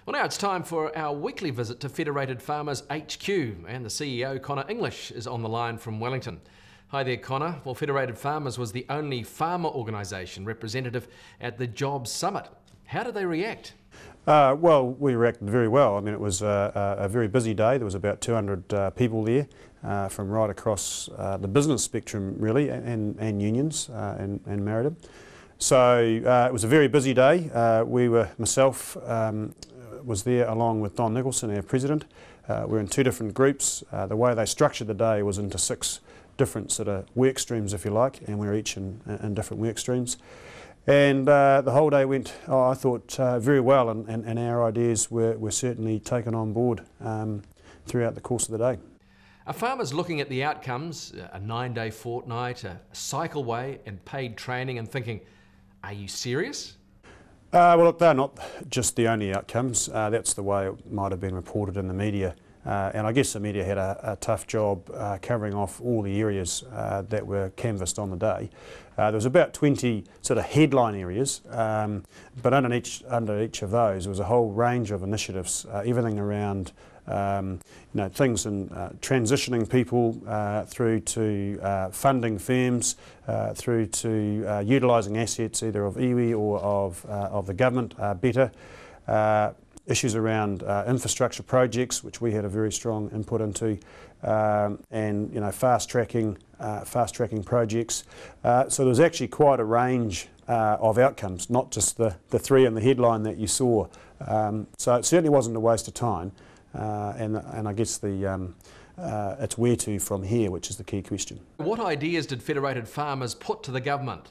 Well, now it's time for our weekly visit to Federated Farmers HQ, and the CEO, Conor English, is on the line from Wellington. Hi there, Conor. Well, Federated Farmers was the only farmer organisation representative at the Jobs Summit. How did they react? Well, we reacted very well. I mean, it was a very busy day. There was about 200 people there from right across the business spectrum, really, and unions and Merida. So it was a very busy day. Myself was there along with Don Nicholson, our president. We're in two different groups. The way they structured the day was into 6 different sort of work streams, if you like, and we were each in different work streams. And the whole day went, I thought, very well, and our ideas were certainly taken on board throughout the course of the day. Are farmers looking at the outcomes, a 9-day fortnight, a cycleway and paid training, and thinking, are you serious? Well, look, they're not just the only outcomes. That's the way it might have been reported in the media. And I guess the media had a tough job covering off all the areas that were canvassed on the day. There was about 20 sort of headline areas, but under each of those there was a whole range of initiatives, everything around things in transitioning people through to funding firms, through to utilising assets either of iwi or of the government better. Issues around infrastructure projects, which we had a very strong input into, and fast tracking projects. So there was actually quite a range of outcomes, not just the 3 in the headline that you saw. So it certainly wasn't a waste of time, and I guess it's where to from here, which is the key question. What ideas did Federated Farmers put to the government?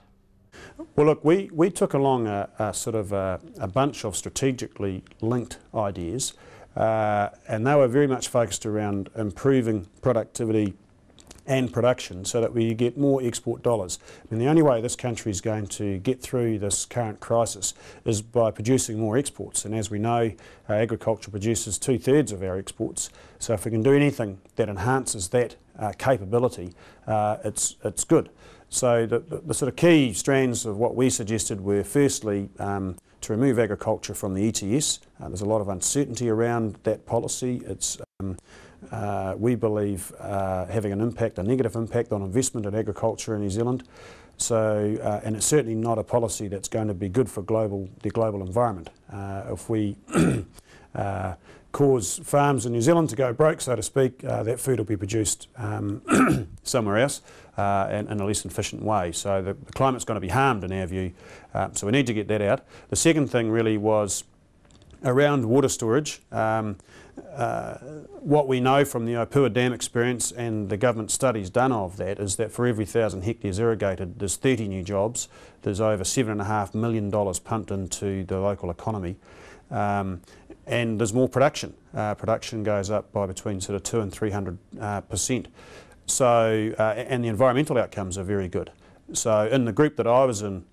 Well, look, we took along a sort of a bunch of strategically linked ideas, and they were very much focused around improving productivity and production so that we get more export dollars. I mean, the only way this country is going to get through this current crisis is by producing more exports, and as we know, agriculture produces 2/3 of our exports. So if we can do anything that enhances that capability, it's good. So the sort of key strands of what we suggested were firstly to remove agriculture from the ETS. There's a lot of uncertainty around that policy. It's we believe having a negative impact on investment in agriculture in New Zealand. So and it's certainly not a policy that's going to be good for the global environment. If we cause farms in New Zealand to go broke, so to speak, that food will be produced somewhere else and in a less efficient way. So the climate's going to be harmed in our view, so we need to get that out. The second thing really was around water storage. What we know from the Opua Dam experience and the government studies done of that is that for every 1,000 hectares irrigated, there's 30 new jobs. There's over $7.5 million pumped into the local economy. And there's more production. Production goes up by between sort of 200% and 300%. So, and the environmental outcomes are very good. So in the group that I was in,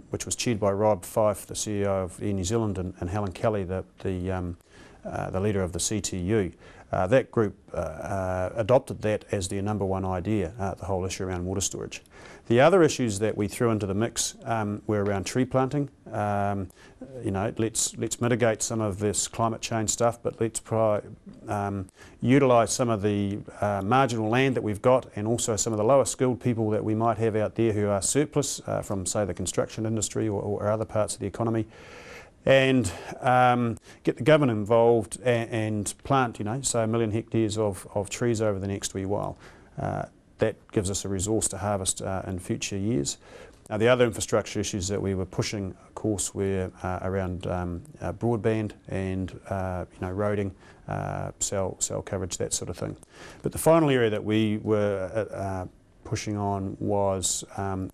which was chaired by Rob Fife, the CEO of Air New Zealand, and Helen Kelly, the leader of the CTU, that group adopted that as their #1 idea, the whole issue around water storage. The other issues that we threw into the mix were around tree planting. Let's mitigate some of this climate change stuff, but let's utilise some of the marginal land that we've got, and also some of the lower skilled people that we might have out there who are surplus from, say, the construction industry or other parts of the economy, and get the government involved and plant, say 1 million hectares of trees over the next wee while. That gives us a resource to harvest in future years. The other infrastructure issues that we were pushing, of course, were around broadband and roading, cell coverage, that sort of thing. But the final area that we were pushing on was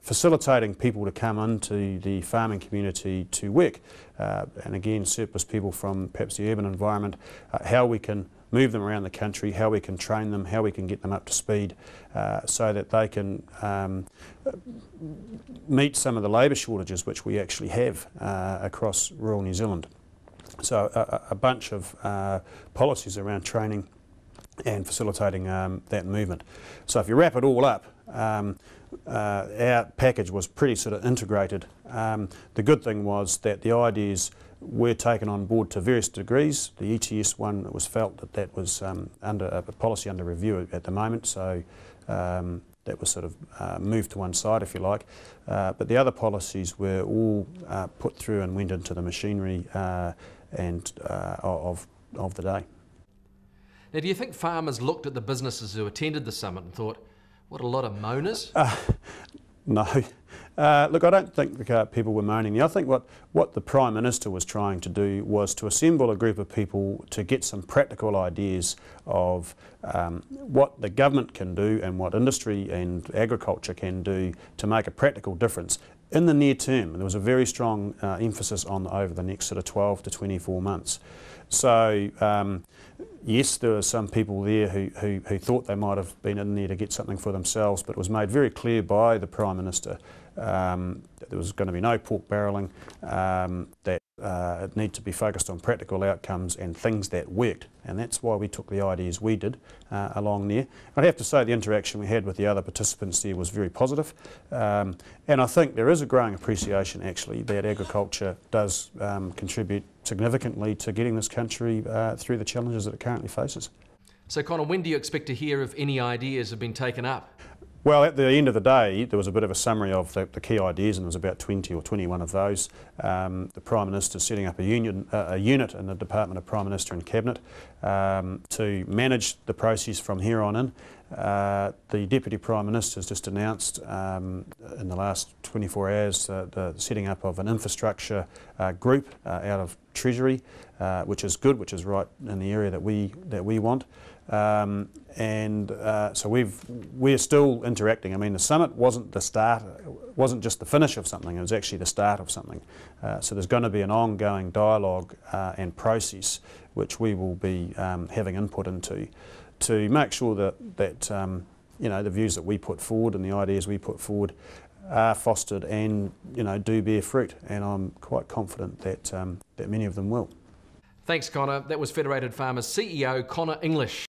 facilitating people to come into the farming community to work, and again, surplus people from perhaps the urban environment, how we can move them around the country, how we can train them, how we can get them up to speed so that they can meet some of the labour shortages which we actually have across rural New Zealand. So a bunch of policies around training and facilitating that movement. So if you wrap it all up, Our package was pretty sort of integrated. The good thing was that the ideas were taken on board to various degrees. The ETS one, it was felt that was under a policy under review at the moment, so that was sort of moved to one side, if you like. But the other policies were all put through and went into the machinery of the day. Now, do you think farmers looked at the businesses who attended the summit and thought, what a lot of moaners? No. Look, I don't think people were moaning. I think what the Prime Minister was trying to do was to assemble a group of people to get some practical ideas of what the government can do and what industry and agriculture can do to make a practical difference in the near term. There was a very strong emphasis on over the next sort of 12 to 24 months. So yes, there were some people there who thought they might have been in there to get something for themselves, but it was made very clear by the Prime Minister that there was going to be no pork barrelling, that it needed to be focused on practical outcomes and things that worked, and that's why we took the ideas we did along there. I'd have to say the interaction we had with the other participants there was very positive, and I think there is a growing appreciation actually that agriculture does contribute significantly to getting this country through the challenges that it currently faces. So Conor, when do you expect to hear if any ideas have been taken up? Well, at the end of the day, there was a bit of a summary of the key ideas, and there was about 20 or 21 of those. The Prime Minister setting up a unit in the Department of Prime Minister and Cabinet to manage the process from here on in. The Deputy Prime Minister has just announced in the last 24 hours the setting up of an infrastructure group out of Treasury, which is good, which is right in the area that we want. So we're still interacting. I mean, the summit wasn't the start, wasn't just the finish of something, it was actually the start of something. So there's going to be an ongoing dialogue and process which we will be having input into to make sure that you know, the views that we put forward and the ideas we put forward are fostered and, you know, do bear fruit. And I'm quite confident that, that many of them will. Thanks, Conor. That was Federated Farmers CEO Conor English.